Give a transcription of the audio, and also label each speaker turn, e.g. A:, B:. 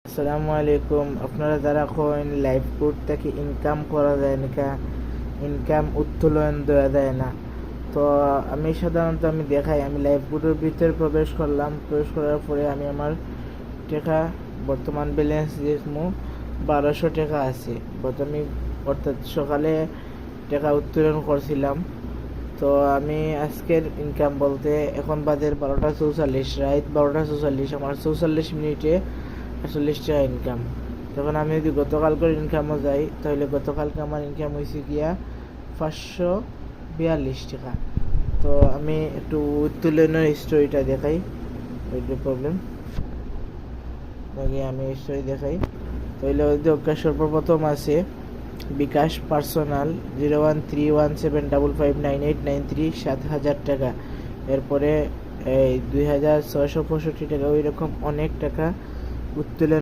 A: আসসালামু আলাইকুম। আপনারা যারা কইন লাইভ কোড থেকে ইনকাম করা যায় না, ইনকাম উত্তোলন দেওয়া যায় না, তো আমি সাধারণত দেখাই, আমি লাইভ কোডের ভিতরে প্রবেশ করলাম। প্রবেশ করার পরে আমি আমার টাকা বর্তমান ব্যালেন্স দেখবো 1200 টাকা আছে। প্রথমে অর্থাৎ সকালে টাকা উত্তোলন করছিলাম। তো আমি আজকের ইনকাম বলতে এখন বাজে 12:44, রাত 12:44, আমার 44 মিনিটে 48 টাকা ইনকাম। তখন আমি যদি গতকালকের ইনকামও যাই, তাহলে গতকালকে আমার ইনকাম হয়েছে গিয়া 542 টাকা। তো আমি একটু উত্তোলনের স্টোরিটা দেখাই, ওইটা প্রবলেম আমি স্টোরি দেখাই। তাহলে ওই সর্বপ্রথম আছে বিকাশ পার্সোনাল 013175598993 7,000 টাকা। এরপরে এই 2,665 টাকা, ওই রকম অনেক টাকা উত্তোলন